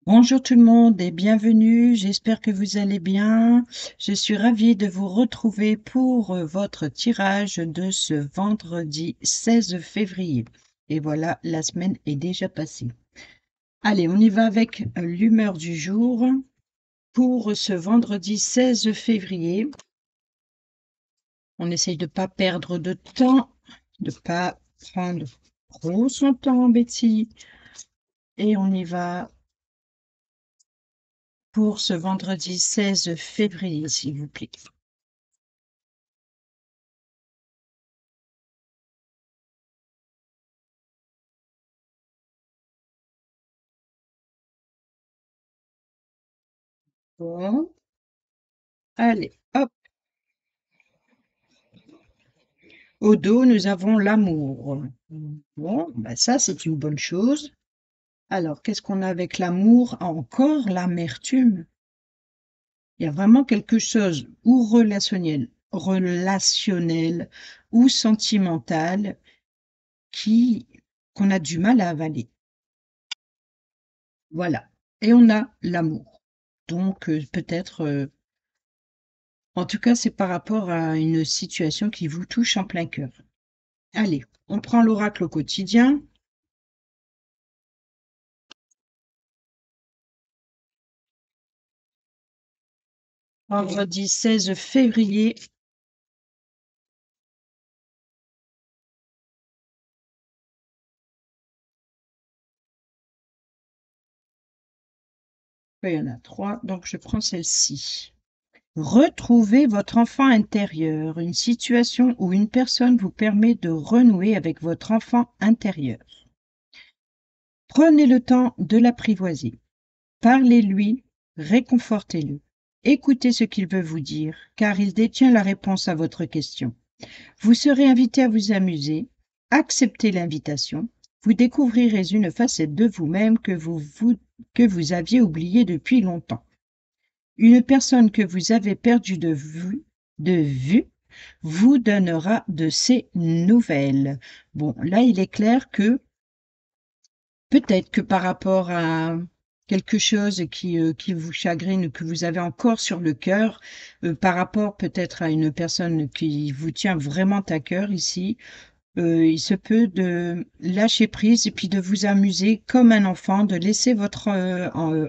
Bonjour tout le monde et bienvenue, j'espère que vous allez bien. Je suis ravie de vous retrouver pour votre tirage de ce vendredi 16 février. Et voilà, la semaine est déjà passée. Allez, on y va avec l'humeur du jour pour ce vendredi 16 février. On essaye de ne pas perdre de temps, de ne pas prendre trop son temps, Betty. Et on y va pour ce vendredi 16 février, s'il vous plaît. Bon, allez, hop. Au dos, nous avons l'amour. Bon, bah ça, c'est une bonne chose. Alors, qu'est-ce qu'on a avec l'amour? Encore l'amertume. Il y a vraiment quelque chose, ou relationnel ou sentimental, qui qu'on a du mal à avaler. Voilà. Et on a l'amour. Donc, peut-être, en tout cas, c'est par rapport à une situation qui vous touche en plein cœur. Allez, on prend l'oracle au quotidien. Vendredi 16 février. Il y en a trois, donc je prends celle-ci. Retrouvez votre enfant intérieur. Une situation ou une personne vous permet de renouer avec votre enfant intérieur. Prenez le temps de l'apprivoiser. Parlez-lui, réconfortez-le. Écoutez ce qu'il veut vous dire, car il détient la réponse à votre question. Vous serez invité à vous amuser. Acceptez l'invitation. Vous découvrirez une facette de vous-même que vous aviez oubliée depuis longtemps. Une personne que vous avez perdue de vue vous donnera de ses nouvelles. Bon, là, il est clair que peut-être que par rapport à quelque chose qui vous chagrine ou que vous avez encore sur le cœur, par rapport peut-être à une personne qui vous tient vraiment à cœur ici, il se peut de lâcher prise et puis de vous amuser comme un enfant, de laisser votre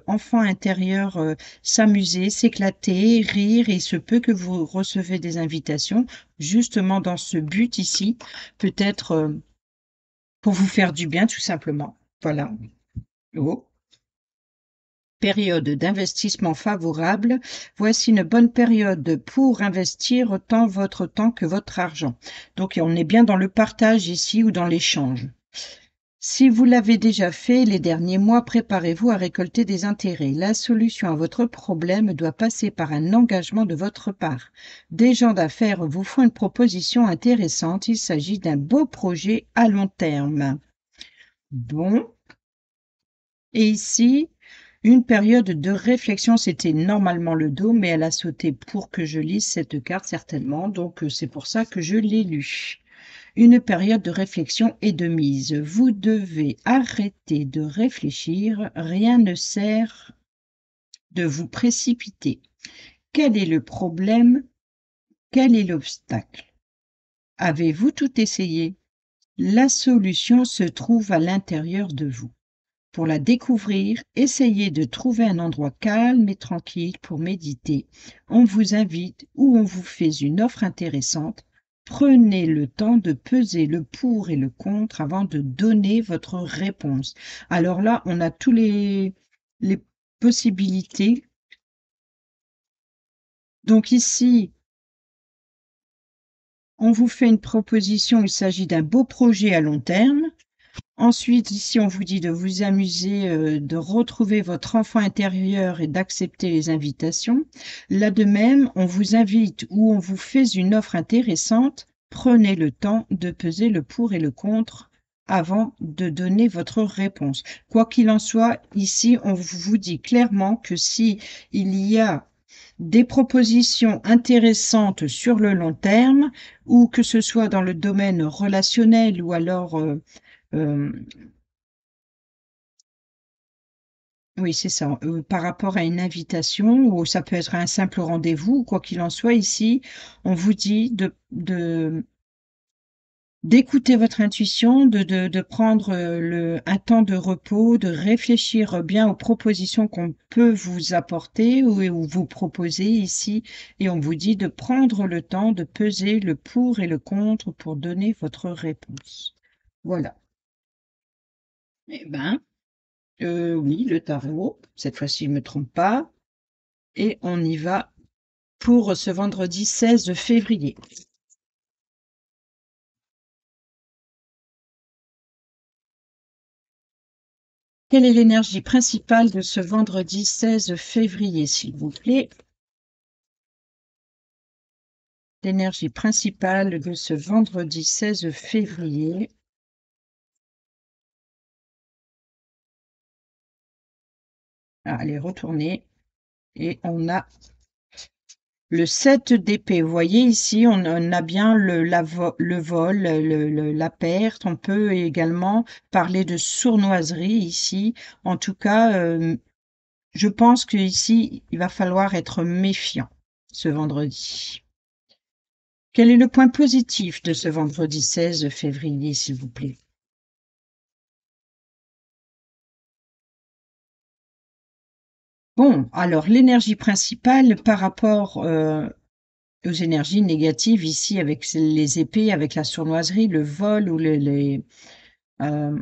enfant intérieur s'amuser, s'éclater, rire. Et il se peut que vous recevez des invitations justement dans ce but ici, peut-être pour vous faire du bien tout simplement. Voilà. Oh. Période d'investissement favorable. Voici une bonne période pour investir tant votre temps que votre argent. Donc, on est bien dans le partage ici ou dans l'échange. Si vous l'avez déjà fait les derniers mois, préparez-vous à récolter des intérêts. La solution à votre problème doit passer par un engagement de votre part. Des gens d'affaires vous font une proposition intéressante. Il s'agit d'un beau projet à long terme. Bon. Et ici, une période de réflexion, c'était normalement le dos, mais elle a sauté pour que je lise cette carte certainement, donc c'est pour ça que je l'ai lu. Une période de réflexion et de mise. Vous devez arrêter de réfléchir, rien ne sert de vous précipiter. Quel est le problème? Quel est l'obstacle? Avez-vous tout essayé? La solution se trouve à l'intérieur de vous. Pour la découvrir, essayez de trouver un endroit calme et tranquille pour méditer. On vous invite ou on vous fait une offre intéressante. Prenez le temps de peser le pour et le contre avant de donner votre réponse. Alors là, on a tous les possibilités. Donc ici, on vous fait une proposition. Il s'agit d'un beau projet à long terme. Ensuite, ici, on vous dit de vous amuser, de retrouver votre enfant intérieur et d'accepter les invitations. Là de même, on vous invite ou on vous fait une offre intéressante. Prenez le temps de peser le pour et le contre avant de donner votre réponse. Quoi qu'il en soit, ici, on vous dit clairement que si il y a des propositions intéressantes sur le long terme, ou que ce soit dans le domaine relationnel ou alors euh, Oui, c'est ça, par rapport à une invitation ou ça peut être un simple rendez-vous, quoi qu'il en soit, ici, on vous dit d'écouter votre intuition, de prendre, un temps de repos, de réfléchir, bien aux propositions qu'on peut vous apporter ou vous proposer ici et on vous dit de prendre le temps de peser le pour et le contre pour donner votre réponse. Voilà. Eh ben, oui, le tarot, cette fois-ci, je me trompe pas et on y va pour ce vendredi 16 février. Quelle est l'énergie principale de ce vendredi 16 février, s'il vous plaît? L'énergie principale de ce vendredi 16 février. Ah, allez, retournez. Et on a le 7 d'épée. Vous voyez ici, on a bien le vol, la perte. On peut également parler de sournoiserie ici. En tout cas, je pense qu'ici, il va falloir être méfiant ce vendredi. Quel est le point positif de ce vendredi 16 février, s'il vous plaît? Bon, alors l'énergie principale par rapport aux énergies négatives ici avec les épées, avec la sournoiserie, le vol ou euh,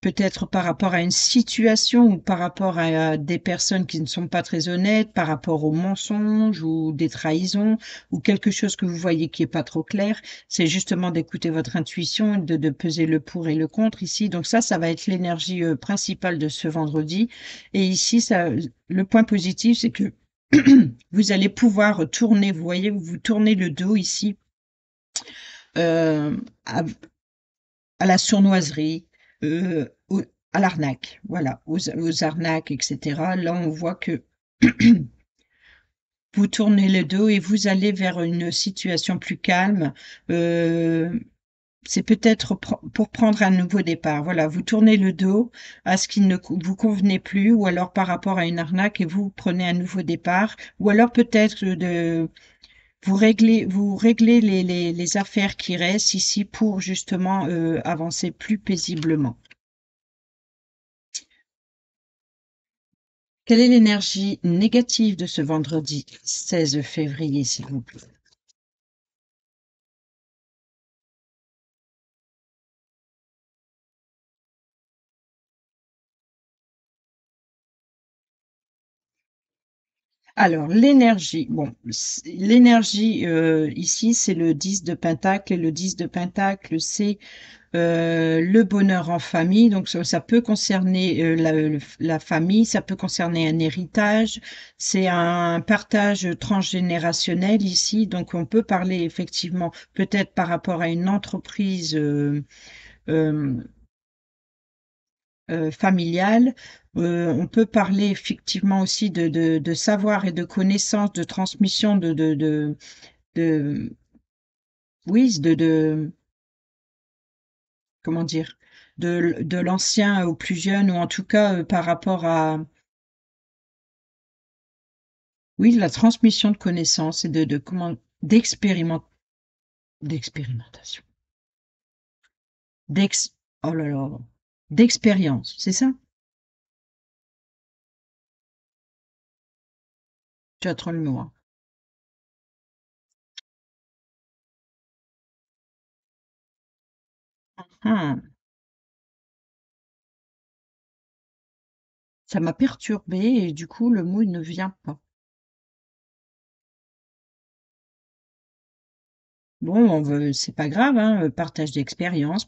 peut-être par rapport à une situation ou par rapport à des personnes qui ne sont pas très honnêtes, par rapport aux mensonges ou des trahisons ou quelque chose que vous voyez qui est pas trop clair, c'est justement d'écouter votre intuition, de peser le pour et le contre ici. Donc ça va être l'énergie principale de ce vendredi. Et ici, ça, le point positif, c'est que vous allez pouvoir tourner, vous voyez, vous tournez le dos ici euh, à, à la sournoiserie, à l'arnaque, voilà, aux arnaques, etc. Là, on voit que vous tournez le dos et vous allez vers une situation plus calme. Euh, c'est peut-être pour prendre un nouveau départ. Voilà, vous tournez le dos à ce qui ne vous convenait plus, ou alors par rapport à une arnaque et vous prenez un nouveau départ, ou alors peut-être de vous réglez les affaires qui restent ici pour justement avancer plus paisiblement. Quelle est l'énergie négative de ce vendredi 16 février, s'il vous plaît? Alors, l'énergie, bon, l'énergie ici, c'est le 10 de Pentacle, et le 10 de Pentacle, c'est le bonheur en famille. Donc, ça peut concerner la famille, ça peut concerner un héritage, c'est un partage transgénérationnel ici. Donc, on peut parler effectivement peut-être par rapport à une entreprise euh, familiale. On peut parler effectivement aussi de savoir et de connaissances, de transmission de oui, comment dire, de l'ancien au plus jeune, ou en tout cas par rapport à, oui, la transmission de connaissances et de comment, d'expérimentation, d'ex, oh là là, d'expérience, c'est ça? Tu as trop le mot, hein. Hum, ça m'a perturbée et du coup le mot ne vient pas. Bon, c'est pas grave, hein, partage d'expérience,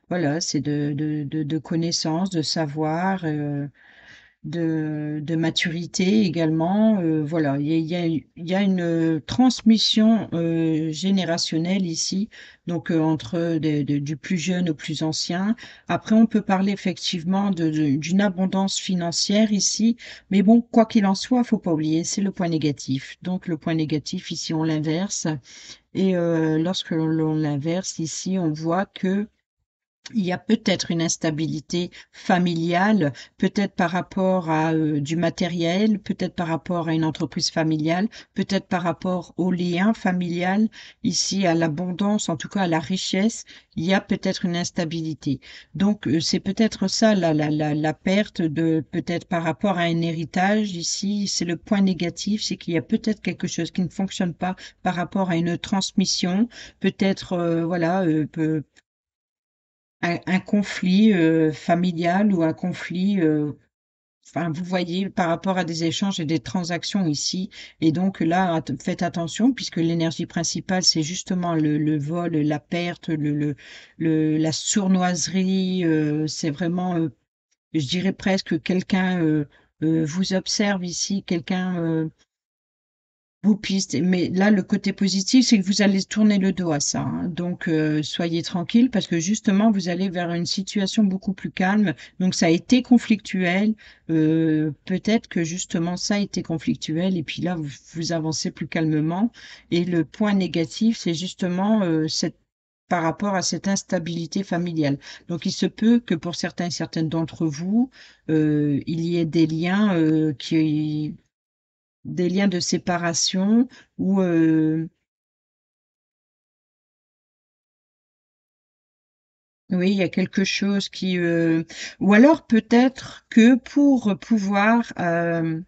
voilà, c'est de connaissances, de savoir, de maturité également. Voilà, il y a une transmission générationnelle ici, donc entre du plus jeune au plus ancien. Après, on peut parler effectivement d'une abondance financière ici, mais bon, quoi qu'il en soit, faut pas oublier, c'est le point négatif. Donc le point négatif ici, on l'inverse. Et lorsque l'on l'inverse ici, on voit que Il y a peut-être une instabilité familiale, peut-être par rapport à du matériel, peut-être par rapport à une entreprise familiale, peut-être par rapport au lien familial, ici à l'abondance, en tout cas à la richesse, il y a peut-être une instabilité. Donc c'est peut-être ça la perte de peut-être par rapport à un héritage. Ici, c'est le point négatif, c'est qu'il y a peut-être quelque chose qui ne fonctionne pas par rapport à une transmission, peut-être voilà un conflit familial ou un conflit, enfin, vous voyez, par rapport à des échanges et des transactions ici. Et donc là, faites attention, puisque l'énergie principale, c'est justement le vol, la perte, la sournoiserie. C'est vraiment, je dirais presque, quelqu'un vous observe ici, quelqu'un vous piste. Mais là, le côté positif, c'est que vous allez tourner le dos à ça, hein. Donc, soyez tranquille parce que justement, vous allez vers une situation beaucoup plus calme. Donc, ça a été conflictuel. Peut-être que justement, ça a été conflictuel. Et puis là, vous avancez plus calmement. Et le point négatif, c'est justement par rapport à cette instabilité familiale. Donc, il se peut que pour certains et certaines d'entre vous, il y ait des liens de séparation ou oui, il y a quelque chose qui ou alors peut-être que pour pouvoir euh,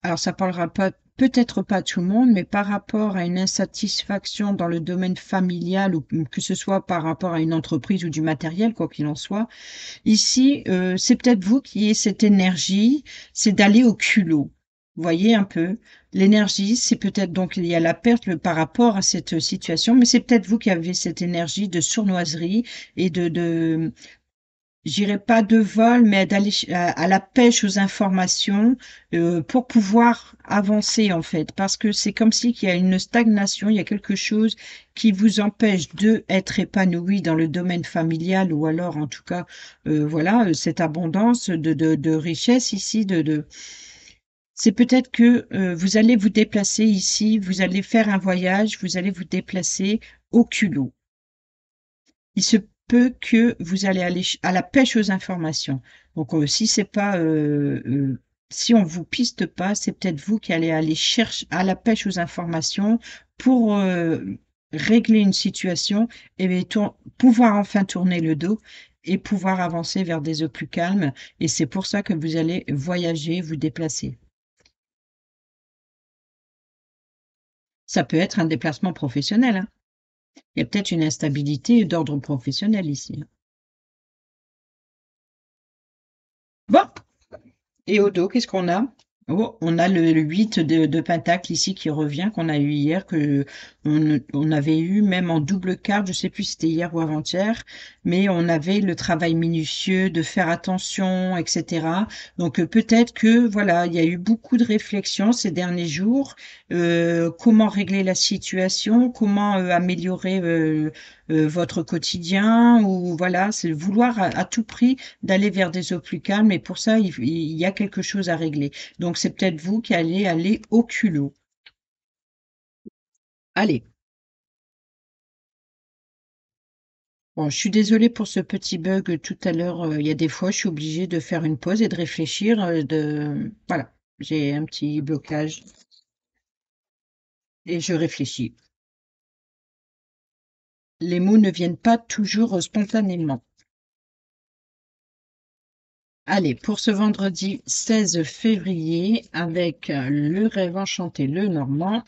alors ça parlera pas peut-être pas à tout le monde, mais par rapport à une insatisfaction dans le domaine familial ou que ce soit par rapport à une entreprise ou du matériel, quoi qu'il en soit, ici, c'est peut-être vous qui ayez cette énergie, c'est d'aller au culot. Vous voyez un peu? L'énergie, c'est peut-être donc il y a la perte par rapport à cette situation, mais c'est peut-être vous qui avez cette énergie de sournoiserie et j'irai pas de vol, mais d'aller à la pêche aux informations pour pouvoir avancer en fait, parce que c'est comme si qu'il y a une stagnation, il y a quelque chose qui vous empêche de être épanoui dans le domaine familial ou alors en tout cas voilà cette abondance de richesse ici c'est peut-être que vous allez vous déplacer ici, vous allez faire un voyage, vous allez vous déplacer au culot. Il se peut que vous allez aller à la pêche aux informations. Donc, si c'est pas, si on vous piste pas, c'est peut-être vous qui allez aller chercher à la pêche aux informations pour régler une situation et pouvoir enfin tourner le dos et pouvoir avancer vers des eaux plus calmes. Et c'est pour ça que vous allez voyager, vous déplacer. Ça peut être un déplacement professionnel, hein. Il y a peut-être une instabilité d'ordre professionnel ici, hein. Bon, et au dos, qu'est-ce qu'on a? Oh, on a le 8 de Pentacle ici qui revient, qu'on a eu hier, que on avait eu même en double carte, je sais plus si c'était hier ou avant-hier, mais on avait le travail minutieux de faire attention, etc. Donc peut-être que voilà, il y a eu beaucoup de réflexions ces derniers jours, comment régler la situation, comment améliorer votre quotidien, ou voilà, c'est vouloir à tout prix d'aller vers des eaux plus calmes et pour ça, il y a quelque chose à régler. Donc c'est peut-être vous qui allez aller au culot. Allez. Bon, je suis désolée pour ce petit bug tout à l'heure. Il y a des fois, je suis obligée de faire une pause et de réfléchir. Voilà, j'ai un petit blocage et je réfléchis. Les mots ne viennent pas toujours spontanément. Allez, pour ce vendredi 16 février, avec le rêve enchanté, le Normand,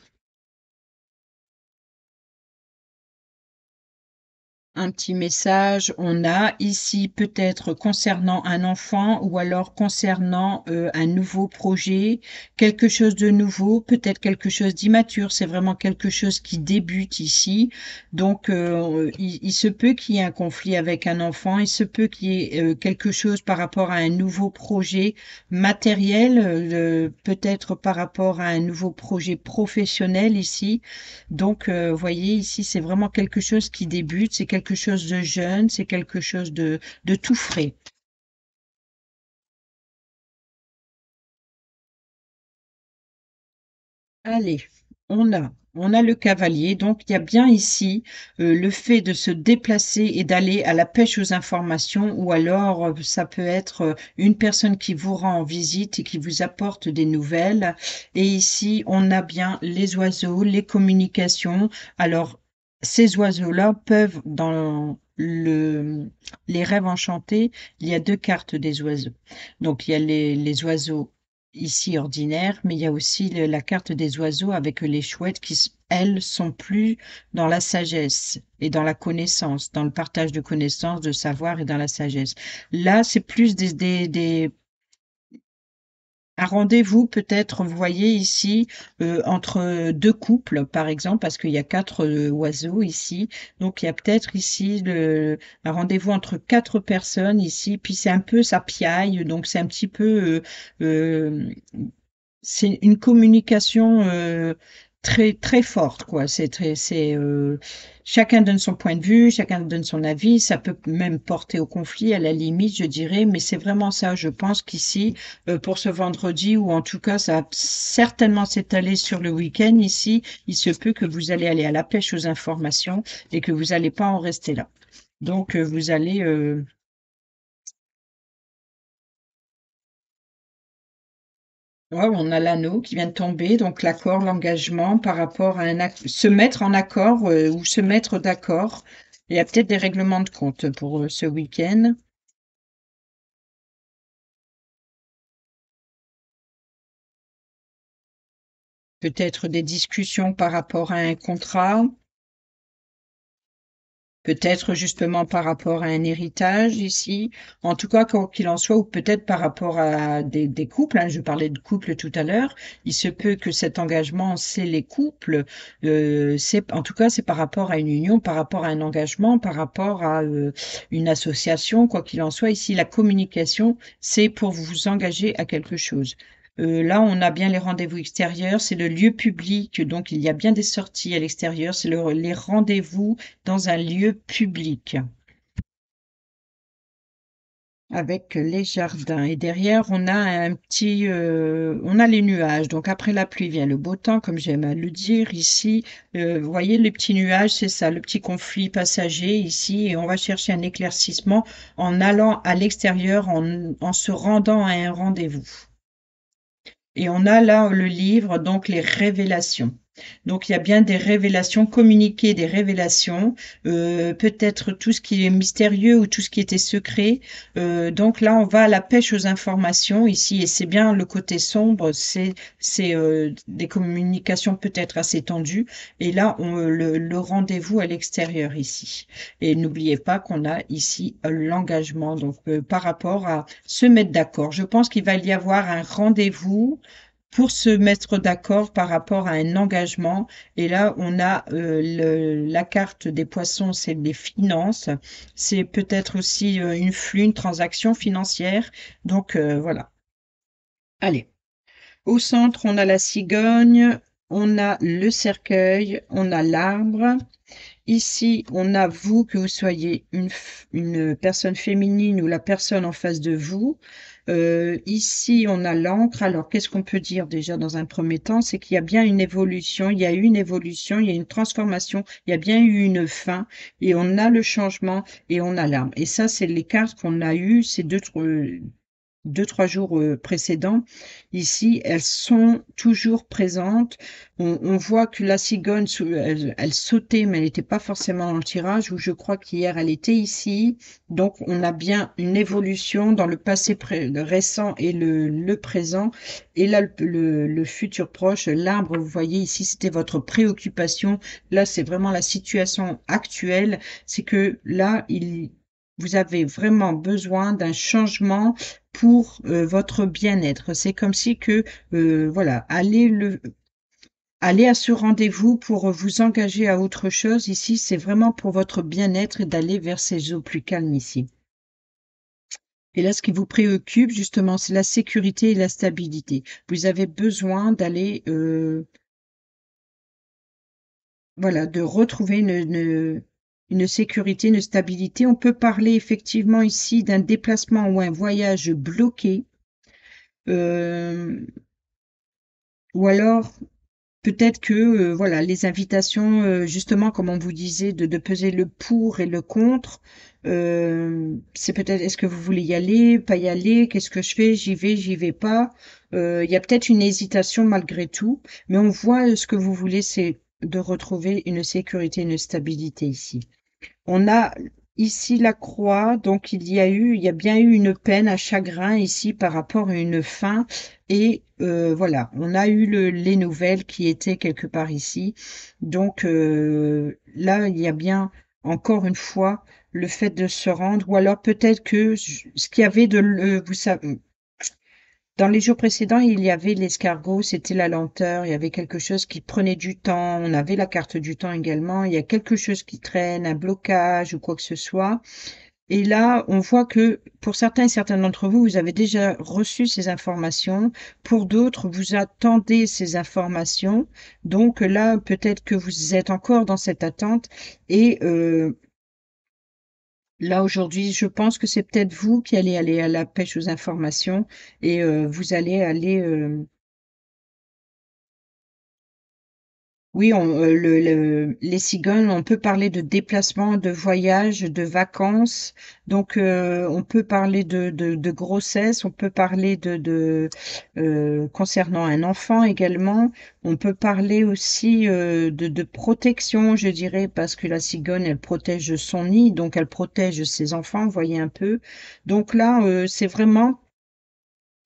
un petit message. On a ici peut-être concernant un enfant ou alors concernant un nouveau projet, quelque chose de nouveau, peut-être quelque chose d'immature. C'est vraiment quelque chose qui débute ici. Donc, il se peut qu'il y ait un conflit avec un enfant. Il se peut qu'il y ait quelque chose par rapport à un nouveau projet matériel, peut-être par rapport à un nouveau projet professionnel ici. Donc, vous voyez, ici, c'est vraiment quelque chose qui débute, c'est quelque chose de jeune, c'est quelque chose de tout frais. Allez. On a le cavalier, donc il y a bien ici le fait de se déplacer et d'aller à la pêche aux informations, ou alors ça peut être une personne qui vous rend visite et qui vous apporte des nouvelles. Et ici, on a bien les oiseaux, les communications. Alors, ces oiseaux-là peuvent, dans les rêves enchantés, il y a deux cartes des oiseaux. Donc, il y a les oiseaux ici ordinaire, mais il y a aussi la carte des oiseaux avec les chouettes qui, elles, sont plus dans la sagesse et dans la connaissance, dans le partage de connaissances, de savoir et dans la sagesse. Là, c'est plus un rendez-vous peut-être, vous voyez ici, entre deux couples, par exemple, parce qu'il y a quatre oiseaux ici. Donc, il y a peut-être ici un rendez-vous entre quatre personnes ici. Puis c'est un peu, ça piaille, donc c'est un petit peu c'est une communication très très forte, quoi. Chacun donne son point de vue, chacun donne son avis. Ça peut même porter au conflit à la limite, je dirais, mais c'est vraiment ça. Je pense qu'ici, pour ce vendredi, ou en tout cas, ça va certainement s'étaler sur le week-end ici. Il se peut que vous allez aller à la pêche aux informations et que vous n'allez pas en rester là. Donc, vous allez ouais, on a l'anneau qui vient de tomber, donc l'accord, l'engagement par rapport à se mettre en accord ou se mettre d'accord. Il y a peut-être des règlements de compte pour ce week-end. Peut-être des discussions par rapport à un contrat. Peut-être justement par rapport à un héritage ici. En tout cas, quoi qu'il en soit, ou peut-être par rapport à des couples, hein, je parlais de couples tout à l'heure, il se peut que cet engagement, c'est les couples. En tout cas, c'est par rapport à une union, par rapport à un engagement, par rapport à une association, quoi qu'il en soit. Ici, la communication, c'est pour vous engager à quelque chose. Là, on a bien les rendez-vous extérieurs, c'est le lieu public, donc il y a bien des sorties à l'extérieur, c'est les rendez-vous dans un lieu public avec les jardins. Et derrière, on a les nuages. Donc après la pluie vient le beau temps, comme j'aime à le dire ici. Vous voyez les petits nuages, c'est ça, le petit conflit passager ici. Et on va chercher un éclaircissement en allant à l'extérieur, en se rendant à un rendez-vous. Et on a là le livre, donc les révélations. Donc il y a bien des révélations, communiquer des révélations, peut-être tout ce qui est mystérieux ou tout ce qui était secret. Donc là, on va à la pêche aux informations ici, et c'est bien le côté sombre, c'est des communications peut-être assez tendues. Et là, le rendez-vous à l'extérieur ici. Et n'oubliez pas qu'on a ici l'engagement, donc par rapport à se mettre d'accord. Je pense qu'il va y avoir un rendez-vous pour se mettre d'accord par rapport à un engagement. Et là, on a la carte des poissons, c'est les finances. C'est peut-être aussi une transaction financière. Donc voilà. Allez. Au centre, on a la cigogne, on a le cercueil, on a l'arbre. Ici, on a vous, que vous soyez une personne féminine ou la personne en face de vous. Ici, on a l'encre. Alors, qu'est-ce qu'on peut dire déjà dans un premier temps? C'est qu'il y a bien une évolution, il y a eu une évolution, il y a une transformation, il y a bien eu une fin, et on a le changement et on a l'arbre. Et ça, c'est les cartes qu'on a eues ces deux, trois jours précédents. Ici, elles sont toujours présentes. On voit que la cigogne, elle sautait, mais elle n'était pas forcément dans le tirage, où je crois qu'hier, elle était ici. Donc, on a bien une évolution dans le passé le récent et le présent. Et là, le futur proche, l'arbre, vous voyez ici, c'était votre préoccupation. Là, c'est vraiment la situation actuelle. C'est que là, vous avez vraiment besoin d'un changement pour votre bien-être. C'est comme si que, voilà, allez à ce rendez-vous pour vous engager à autre chose. Ici, c'est vraiment pour votre bien-être et d'aller vers ces eaux plus calmes ici. Et là, ce qui vous préoccupe, justement, c'est la sécurité et la stabilité. Vous avez besoin d'aller, voilà, de retrouver une sécurité, une stabilité. On peut parler effectivement ici d'un déplacement ou un voyage bloqué. Euh, ou alors Peut-être que, voilà, les invitations, justement, comme on vous disait, de peser le pour et le contre, c'est peut-être, est-ce que vous voulez y aller, pas y aller, qu'est-ce que je fais, j'y vais pas. Il y a peut-être une hésitation malgré tout, mais on voit ce que vous voulez, c'est de retrouver une sécurité, une stabilité ici. On a ici la croix, donc il y a bien eu une peine, un chagrin ici par rapport à une fin, et voilà, on a eu les nouvelles qui étaient quelque part ici. Donc là, il y a bien encore une fois le fait de se rendre, ou alors peut-être que ce qu'il y avait vous savez, dans les jours précédents, il y avait l'escargot, c'était la lenteur, il y avait quelque chose qui prenait du temps, on avait la carte du temps également, il y a quelque chose qui traîne, un blocage ou quoi que ce soit. Et là, on voit que pour certains et certains d'entre vous, vous avez déjà reçu ces informations. Pour d'autres, vous attendez ces informations. Donc là, peut-être que vous êtes encore dans cette attente. Et là, aujourd'hui, je pense que c'est peut-être vous qui allez aller à la pêche aux informations et vous allez aller oui, les cigognes, on peut parler de déplacement, de voyage, de vacances. Donc, on peut parler de grossesse, on peut parler concernant un enfant également. On peut parler aussi de protection, je dirais, parce que la cigogne, elle protège son nid, donc elle protège ses enfants, vous voyez un peu. Donc là, c'est vraiment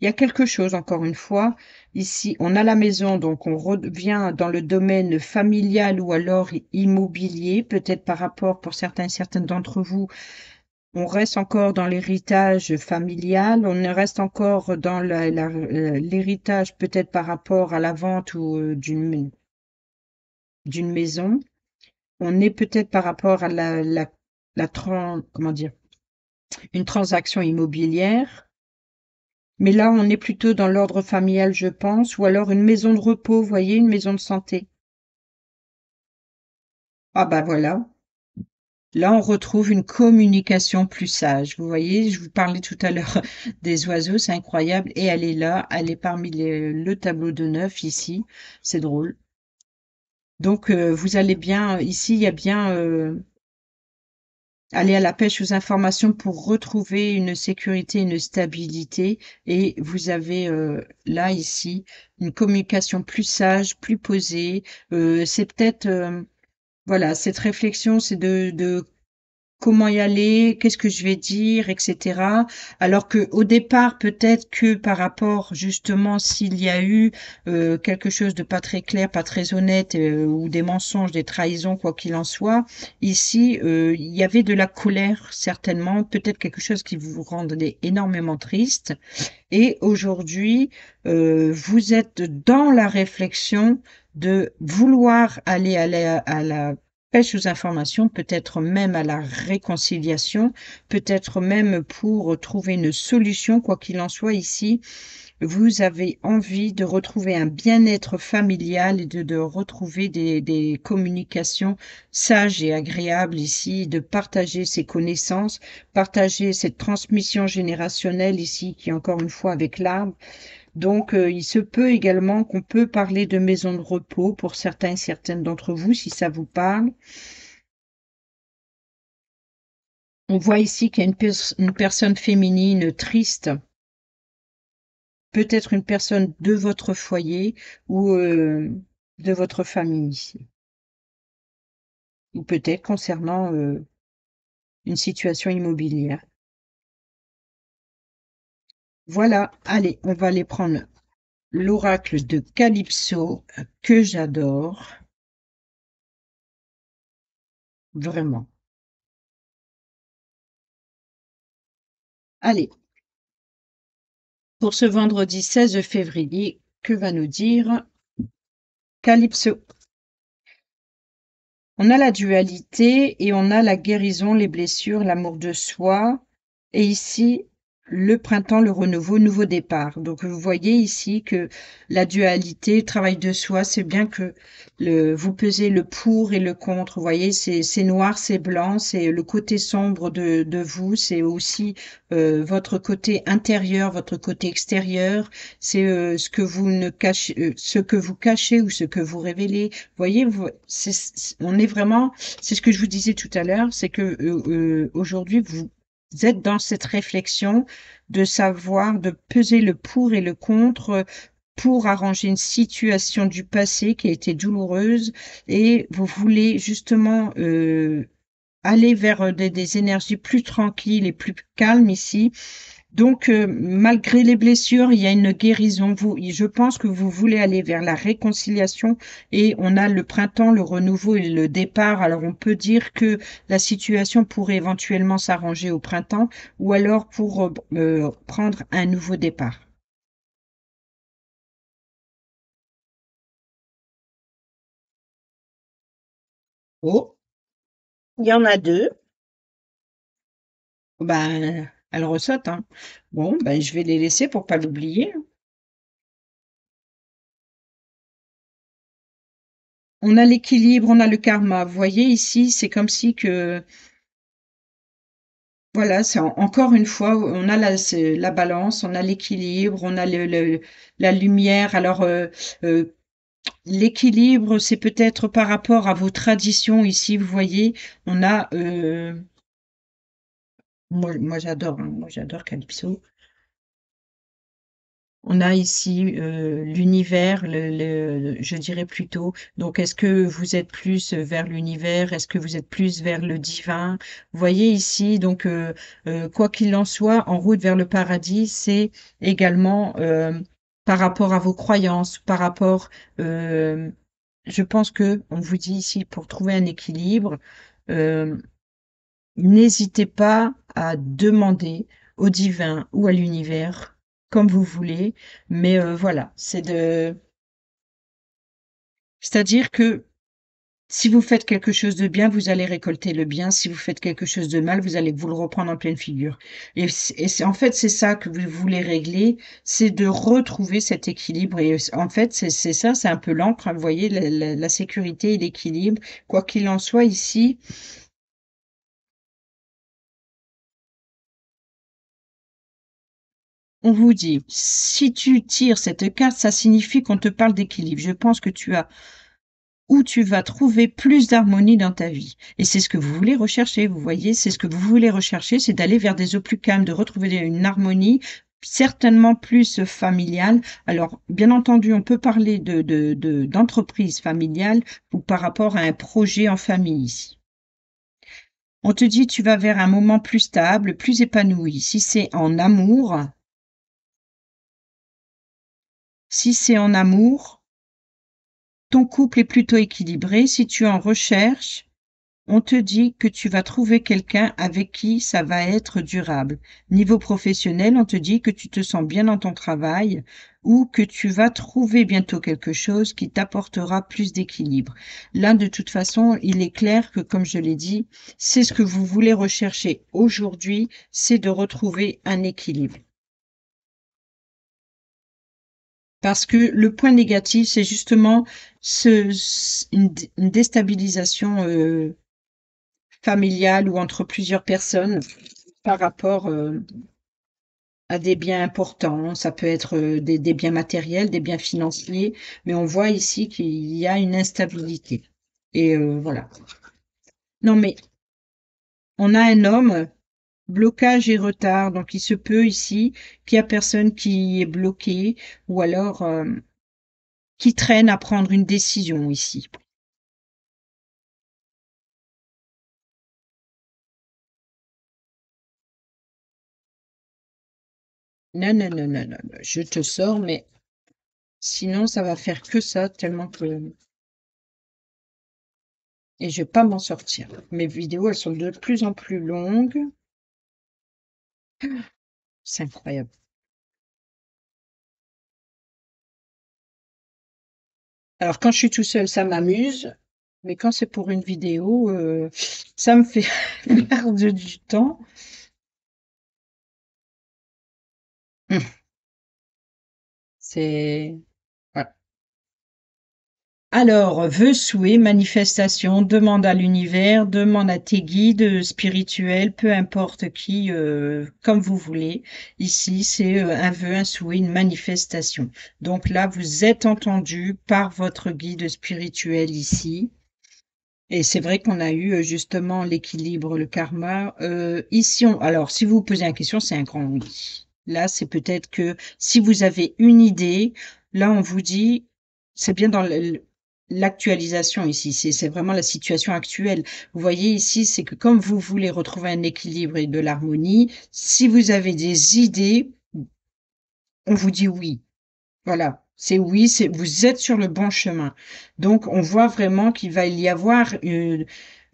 il y a quelque chose, encore une fois. Ici, on a la maison, donc on revient dans le domaine familial ou alors immobilier, peut-être par rapport, pour certains et certaines d'entre vous, on reste encore dans l'héritage familial, on reste encore dans l'héritage peut-être par rapport à la vente ou d'une maison. On est peut-être par rapport à comment dire, une transaction immobilière. Mais là, on est plutôt dans l'ordre familial, je pense, ou alors une maison de repos, vous voyez, une maison de santé. Ah bah voilà. Là, on retrouve une communication plus sage. Vous voyez, je vous parlais tout à l'heure des oiseaux, c'est incroyable. Et elle est là, elle est parmi le tableau de neuf ici. C'est drôle. Donc, vous allez bien, ici, il y a bien aller à la pêche aux informations pour retrouver une sécurité, une stabilité. Et vous avez là, ici, une communication plus sage, plus posée. C'est peut-être, voilà, cette réflexion, c'est de comment y aller, qu'est-ce que je vais dire, etc. Alors que au départ, peut-être que par rapport justement s'il y a eu quelque chose de pas très clair, pas très honnête, ou des mensonges, des trahisons, quoi qu'il en soit, ici il y avait de la colère certainement, peut-être quelque chose qui vous rendait énormément triste. Et aujourd'hui, vous êtes dans la réflexion de vouloir aller à la pêche aux informations, peut-être même à la réconciliation, peut-être même pour trouver une solution, quoi qu'il en soit ici. Vous avez envie de retrouver un bien-être familial et de retrouver des communications sages et agréables ici, de partager ces connaissances, partager cette transmission générationnelle ici, qui est encore une fois avec l'arbre. Donc, il se peut également qu'on peut parler de maison de repos pour certains et certaines d'entre vous, si ça vous parle. On voit ici qu'il y a une personne féminine triste, peut-être une personne de votre foyer ou de votre famille ici, ou peut-être concernant une situation immobilière. Voilà, allez, on va aller prendre l'oracle de Calypso que j'adore, vraiment. Allez, pour ce vendredi 16 février, que va nous dire Calypso? On a la dualité et on a la guérison, les blessures, l'amour de soi. Et ici, le printemps, le renouveau, nouveau départ. Donc vous voyez ici que la dualité, le travail de soi, c'est bien que vous pesez le pour et le contre. Vous voyez, c'est noir, c'est blanc, c'est le côté sombre de vous, c'est aussi votre côté intérieur, votre côté extérieur, c'est ce que vous ne cachez, ce que vous cachez ou ce que vous révélez. Vous voyez, on est vraiment, c'est ce que je vous disais tout à l'heure, c'est que aujourd'hui vous êtes dans cette réflexion de savoir, de peser le pour et le contre pour arranger une situation du passé qui a été douloureuse et vous voulez justement aller vers des énergies plus tranquilles et plus calmes ici. Donc, malgré les blessures, il y a une guérison. Je pense que vous voulez aller vers la réconciliation et on a le printemps, le renouveau et le départ. Alors, on peut dire que la situation pourrait éventuellement s'arranger au printemps ou alors pour prendre un nouveau départ. Oh, il y en a deux. Ben, elle ressaute, hein. Bon, ben, je vais les laisser pour pas l'oublier. On a l'équilibre, on a le karma. Vous voyez ici, c'est comme si que voilà, c'est encore une fois, on a la balance, on a l'équilibre, on a la lumière. Alors, l'équilibre, c'est peut-être par rapport à vos traditions ici, vous voyez, on a, moi j'adore, hein, moi j'adore Calypso. On a ici l'univers, je dirais plutôt. Donc, est-ce que vous êtes plus vers l'univers? Est-ce que vous êtes plus vers le divin? Vous voyez ici, donc, quoi qu'il en soit, en route vers le paradis, c'est également par rapport à vos croyances, par rapport, euh, je pense que on vous dit ici pour trouver un équilibre, euh, n'hésitez pas à demander au divin ou à l'univers, comme vous voulez, mais voilà, c'est-à-dire que si vous faites quelque chose de bien, vous allez récolter le bien. Si vous faites quelque chose de mal, vous allez vous le reprendre en pleine figure. En fait, c'est ça que vous voulez régler, c'est de retrouver cet équilibre. Et en fait, c'est ça, c'est un peu l'encre, hein, vous voyez, la sécurité et l'équilibre. Quoi qu'il en soit, ici, on vous dit, si tu tires cette carte, ça signifie qu'on te parle d'équilibre. Je pense que tu as où tu vas trouver plus d'harmonie dans ta vie. Et c'est ce que vous voulez rechercher, vous voyez, c'est ce que vous voulez rechercher, c'est d'aller vers des eaux plus calmes, de retrouver une harmonie certainement plus familiale. Alors, bien entendu, on peut parler d'entreprise familiale ou par rapport à un projet en famille ici. On te dit, tu vas vers un moment plus stable, plus épanoui. Si c'est en amour, si c'est en amour, ton couple est plutôt équilibré. Si tu en recherches, on te dit que tu vas trouver quelqu'un avec qui ça va être durable. Niveau professionnel, on te dit que tu te sens bien dans ton travail ou que tu vas trouver bientôt quelque chose qui t'apportera plus d'équilibre. Là, de toute façon, il est clair que, comme je l'ai dit, c'est ce que vous voulez rechercher aujourd'hui, c'est de retrouver un équilibre. Parce que le point négatif, c'est justement une déstabilisation familiale ou entre plusieurs personnes par rapport à des biens importants. Ça peut être des biens matériels, des biens financiers, mais on voit ici qu'il y a une instabilité. Et voilà. Non, mais on a un homme, blocage et retard, donc il se peut ici qu'il y a personne qui est bloqué ou alors qui traîne à prendre une décision ici. Non, non, non, non, non, non, je te sors, mais sinon ça va faire que ça, tellement que et je vais pas m'en sortir. Mes vidéos, elles sont de plus en plus longues. C'est incroyable. Alors, quand je suis tout seul, ça m'amuse. Mais quand c'est pour une vidéo, ça me fait perdre du temps. C'est voilà. Alors, vœux, souhaits, manifestations, demande à l'univers, demande à tes guides spirituels, peu importe qui, comme vous voulez. Ici, c'est un vœu, un souhait, une manifestation. Donc là, vous êtes entendu par votre guide spirituel ici. Et c'est vrai qu'on a eu justement l'équilibre, le karma. Ici, alors, si vous vous posez la question, c'est un grand oui. Là, c'est peut-être que si vous avez une idée, là, on vous dit, c'est bien dans l'actualisation ici, c'est vraiment la situation actuelle. Vous voyez ici, c'est que comme vous voulez retrouver un équilibre et de l'harmonie, si vous avez des idées, on vous dit oui. Voilà, c'est oui, c'est vous êtes sur le bon chemin. Donc, on voit vraiment qu'il va y avoir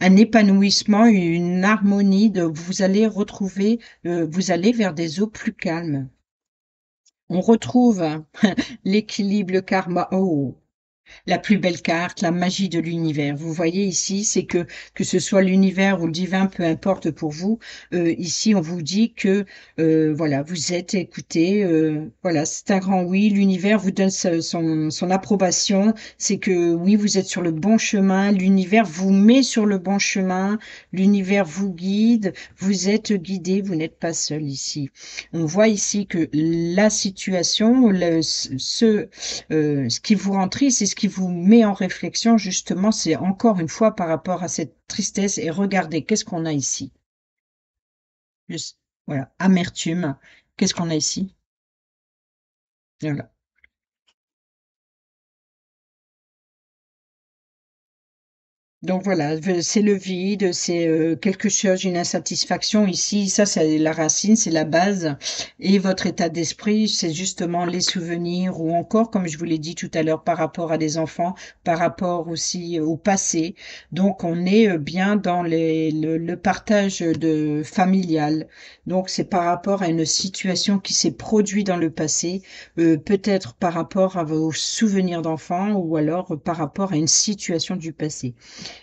un épanouissement, une harmonie. Vous allez retrouver, vous allez vers des eaux plus calmes. On retrouve l'équilibre, le karma. Oh, la plus belle carte, la magie de l'univers. Vous voyez ici, c'est que ce soit l'univers ou le divin, peu importe pour vous. Ici, on vous dit que voilà, vous êtes écouté. Voilà, c'est un grand oui. L'univers vous donne son approbation. C'est que oui, vous êtes sur le bon chemin. L'univers vous met sur le bon chemin. L'univers vous guide. Vous êtes guidé. Vous n'êtes pas seul ici. On voit ici que la situation, ce qui vous rend triste et ce qui vous met en réflexion, justement, c'est encore une fois par rapport à cette tristesse. Et regardez, qu'est-ce qu'on a ici? Voilà, amertume. Qu'est-ce qu'on a ici? Voilà. Donc voilà, c'est le vide, c'est quelque chose, une insatisfaction ici. Ça, c'est la racine, c'est la base. Et votre état d'esprit, c'est justement les souvenirs ou encore, comme je vous l'ai dit tout à l'heure, par rapport à des enfants, par rapport aussi au passé. Donc on est bien dans le partage de familial. Donc c'est par rapport à une situation qui s'est produite dans le passé, peut-être par rapport à vos souvenirs d'enfants ou alors par rapport à une situation du passé.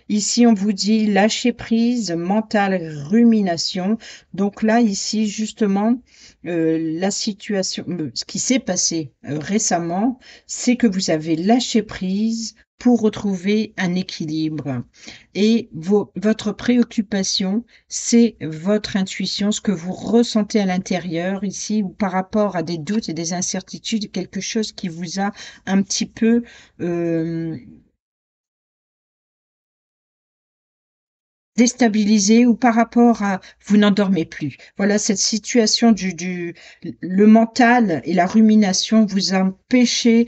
Ici, on vous dit lâcher prise, mentale, rumination. Donc là, ici, justement, la situation, ce qui s'est passé récemment, c'est que vous avez lâché prise pour retrouver un équilibre. Et votre préoccupation, c'est votre intuition, ce que vous ressentez à l'intérieur ici, ou par rapport à des doutes et des incertitudes, quelque chose qui vous a un petit peu déstabilisé ou par rapport à vous n'endormez plus. Voilà, cette situation le mental et la rumination vous empêchez,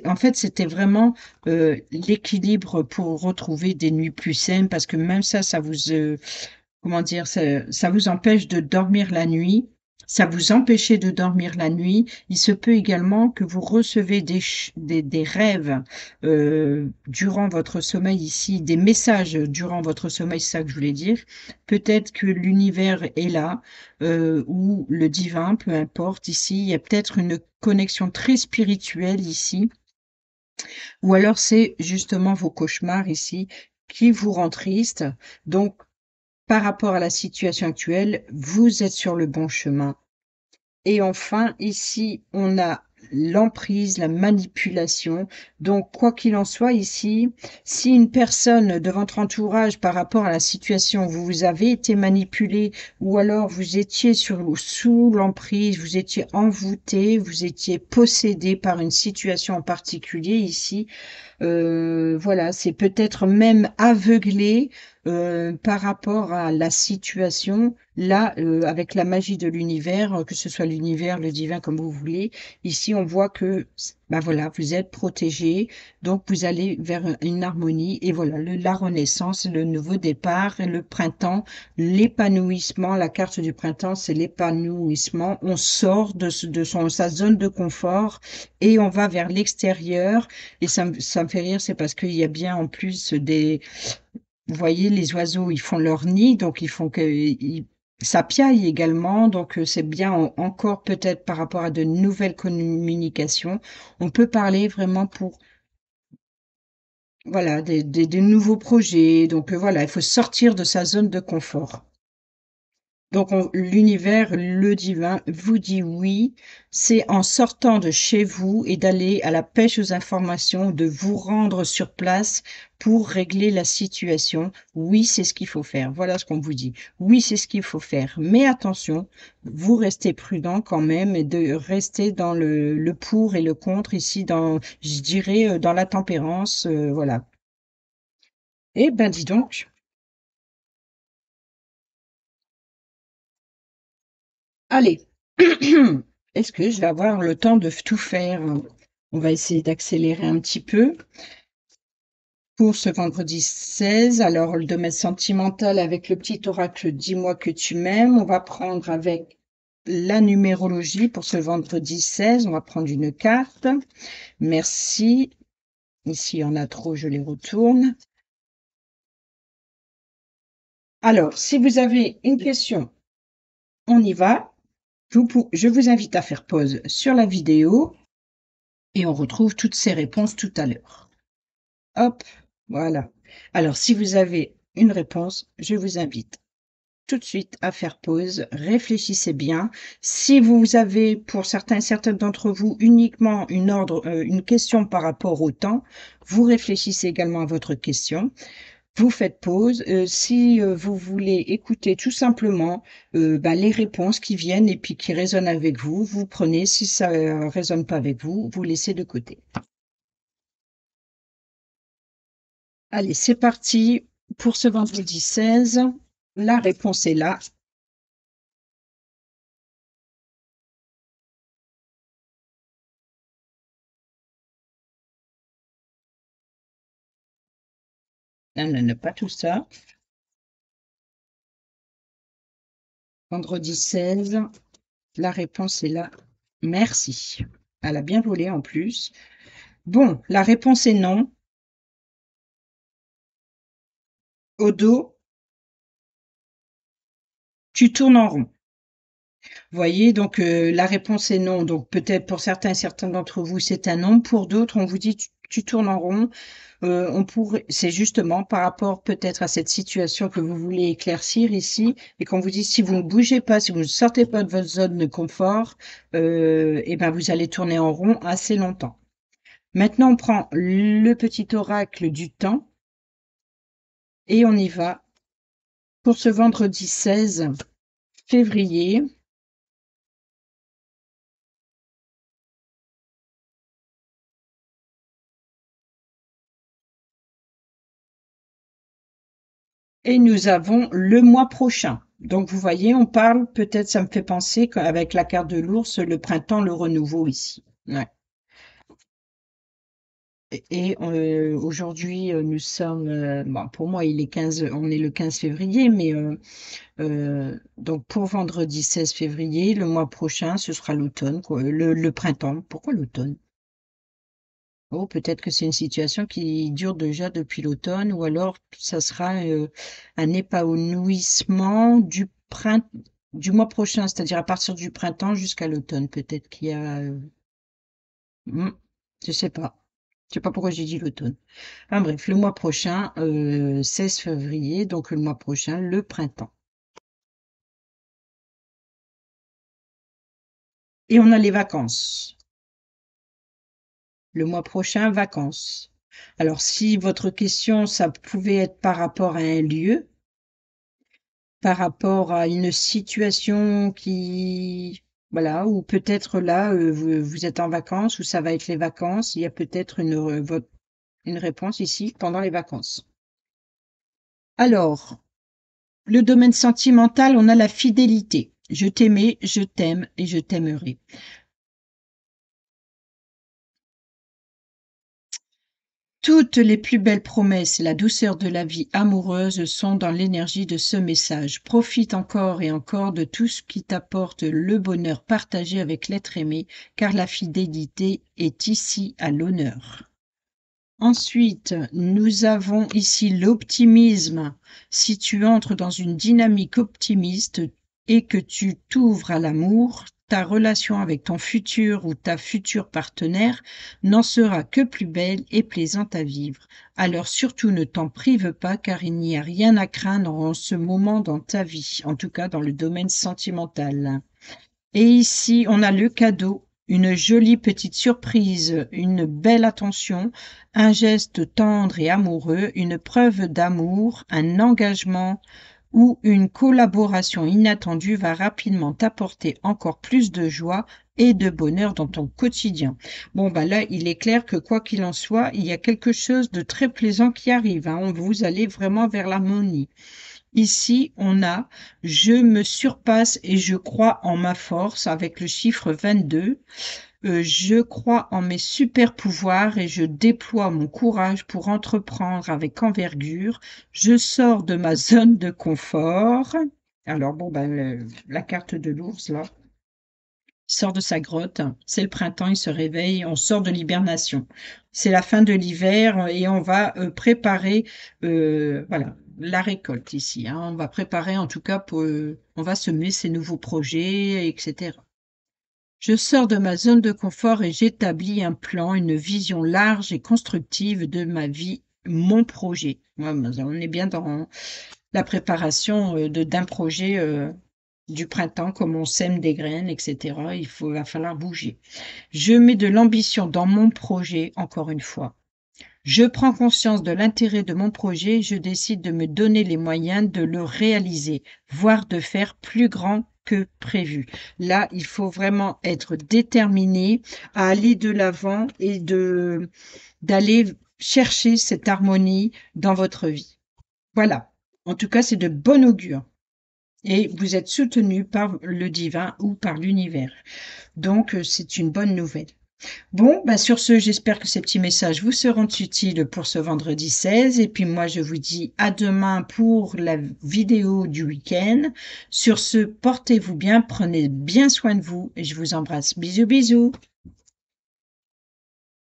en fait, c'était vraiment l'équilibre pour retrouver des nuits plus saines parce que même ça vous, comment dire, ça vous empêche de dormir la nuit. Ça vous empêchait de dormir la nuit. Il se peut également que vous recevez des rêves durant votre sommeil ici, des messages durant votre sommeil, c'est ça que je voulais dire. Peut-être que l'univers est là, ou le divin, peu importe. Ici, il y a peut-être une connexion très spirituelle ici, ou alors c'est justement vos cauchemars ici qui vous rend triste. Donc, par rapport à la situation actuelle, vous êtes sur le bon chemin. Et enfin, ici, on a l'emprise, la manipulation. Donc, quoi qu'il en soit, ici, si une personne de votre entourage, par rapport à la situation, vous avez été manipulé, ou alors vous étiez sous l'emprise, vous étiez envoûté, vous étiez possédé par une situation en particulier, ici, voilà, c'est peut-être même aveuglé par rapport à la situation. Là, avec la magie de l'univers, que ce soit l'univers, le divin, comme vous voulez, ici on voit que, ben voilà, vous êtes protégé, donc vous allez vers une harmonie et voilà, la renaissance, le nouveau départ, le printemps, l'épanouissement. La carte du printemps, c'est l'épanouissement. On sort de sa zone de confort et on va vers l'extérieur. Et ça me fait rire, c'est parce qu'il y a bien en plus vous voyez, les oiseaux, ils font leur nid, donc ils font ça piaille également, donc c'est bien encore peut-être par rapport à de nouvelles communications. On peut parler vraiment pour, voilà, des nouveaux projets. Donc voilà, il faut sortir de sa zone de confort. Donc l'univers, le divin vous dit oui, c'est en sortant de chez vous et d'aller à la pêche aux informations, de vous rendre sur place pour régler la situation. Oui, c'est ce qu'il faut faire. Voilà ce qu'on vous dit. Oui, c'est ce qu'il faut faire. Mais attention, vous restez prudent quand même et de rester dans le pour et le contre ici, dans, je dirais, dans la tempérance, voilà. Eh ben, dis donc. Allez, est-ce que je vais avoir le temps de tout faire? On va essayer d'accélérer un petit peu. Pour ce vendredi 16, alors le domaine sentimental avec le petit oracle Dis-moi que tu m'aimes. On va prendre avec la numérologie pour ce vendredi 16. On va prendre une carte. Merci. Ici, il y en a trop, je les retourne. Alors, si vous avez une question, on y va. Je vous invite à faire pause sur la vidéo et on retrouve toutes ces réponses tout à l'heure. Hop, voilà. Alors, si vous avez une réponse, je vous invite tout de suite à faire pause, réfléchissez bien. Si vous avez, pour certains d'entre vous, uniquement une question par rapport au temps, vous réfléchissez également à votre question. Vous faites pause. Si vous voulez écouter tout simplement les réponses qui viennent et puis qui résonnent avec vous, vous prenez. Si ça résonne pas avec vous, vous laissez de côté. Allez, c'est parti pour ce vendredi 16. La réponse est là. Non, non, non, pas tout ça. Vendredi 16, la réponse est là. Merci. Elle a bien volé en plus. Bon, la réponse est non. Au dos, tu tournes en rond. Vous voyez, donc la réponse est non. Donc peut-être pour certains d'entre vous, c'est un non. Pour d'autres, on vous dit tu tournes en rond. C'est justement par rapport peut-être à cette situation que vous voulez éclaircir ici, et qu'on vous dit si vous ne bougez pas, si vous ne sortez pas de votre zone de confort, eh ben vous allez tourner en rond assez longtemps. Maintenant, on prend le petit oracle du temps et on y va pour ce vendredi 16 février. Et nous avons le mois prochain. Donc, vous voyez, on parle, peut-être ça me fait penser qu'avec la carte de l'ours, le printemps, le renouveau ici. Ouais. Et aujourd'hui, nous sommes, bon, pour moi, on est le 15 février, mais donc pour vendredi 16 février, le mois prochain, ce sera l'automne, le printemps. Pourquoi l'automne? Oh, peut-être que c'est une situation qui dure déjà depuis l'automne, ou alors ça sera un épanouissement du mois prochain, c'est-à-dire à partir du printemps jusqu'à l'automne. Peut-être qu'il y a, hmm, je sais pas. Je sais pas pourquoi j'ai dit l'automne. Enfin bref, le mois prochain, 16 février, donc le mois prochain, le printemps. Et on a les vacances. Le mois prochain, vacances. Alors, si votre question, ça pouvait être par rapport à un lieu, par rapport à une situation qui, voilà, ou peut-être là, vous êtes en vacances, ou ça va être les vacances, il y a peut-être une réponse ici pendant les vacances. Alors, le domaine sentimental, on a la fidélité. Je t'aimais, je t'aime et je t'aimerai. Toutes les plus belles promesses et la douceur de la vie amoureuse sont dans l'énergie de ce message. Profite encore et encore de tout ce qui t'apporte le bonheur partagé avec l'être aimé, car la fidélité est ici à l'honneur. Ensuite, nous avons ici l'optimisme. Si tu entres dans une dynamique optimiste et que tu t'ouvres à l'amour, ta relation avec ton futur ou ta future partenaire n'en sera que plus belle et plaisante à vivre. Alors surtout ne t'en prive pas car il n'y a rien à craindre en ce moment dans ta vie, en tout cas dans le domaine sentimental. Et ici, on a le cadeau, une jolie petite surprise, une belle attention, un geste tendre et amoureux, une preuve d'amour, un engagement ou une collaboration inattendue va rapidement t'apporter encore plus de joie et de bonheur dans ton quotidien. Bon, bah là, il est clair que quoi qu'il en soit, il y a quelque chose de très plaisant qui arrive, hein. Vous allez vraiment vers l'harmonie. Ici, on a je me surpasse et je crois en ma force avec le chiffre 22. Je crois en mes super pouvoirs et je déploie mon courage pour entreprendre avec envergure. Je sors de ma zone de confort. Alors bon, ben, la carte de l'ours, là, il sort de sa grotte. C'est le printemps, il se réveille, on sort de l'hibernation. C'est la fin de l'hiver et on va préparer, voilà, la récolte ici, hein. On va préparer en tout cas pour, on va semer ces nouveaux projets, etc. Je sors de ma zone de confort et j'établis un plan, une vision large et constructive de ma vie, mon projet. Ouais, on est bien dans la préparation d'un projet du printemps, comme on sème des graines, etc. Va falloir bouger. Je mets de l'ambition dans mon projet, encore une fois. Je prends conscience de l'intérêt de mon projet et je décide de me donner les moyens de le réaliser, voire de faire plus grand que prévu. Là, il faut vraiment être déterminé à aller de l'avant et d'aller chercher cette harmonie dans votre vie. Voilà. En tout cas, c'est de bon augure. Et vous êtes soutenu par le divin ou par l'univers. Donc, c'est une bonne nouvelle. Bon, bah sur ce, j'espère que ces petits messages vous seront utiles pour ce vendredi 16. Et puis moi, je vous dis à demain pour la vidéo du week-end. Sur ce, portez-vous bien, prenez bien soin de vous et je vous embrasse. Bisous, bisous.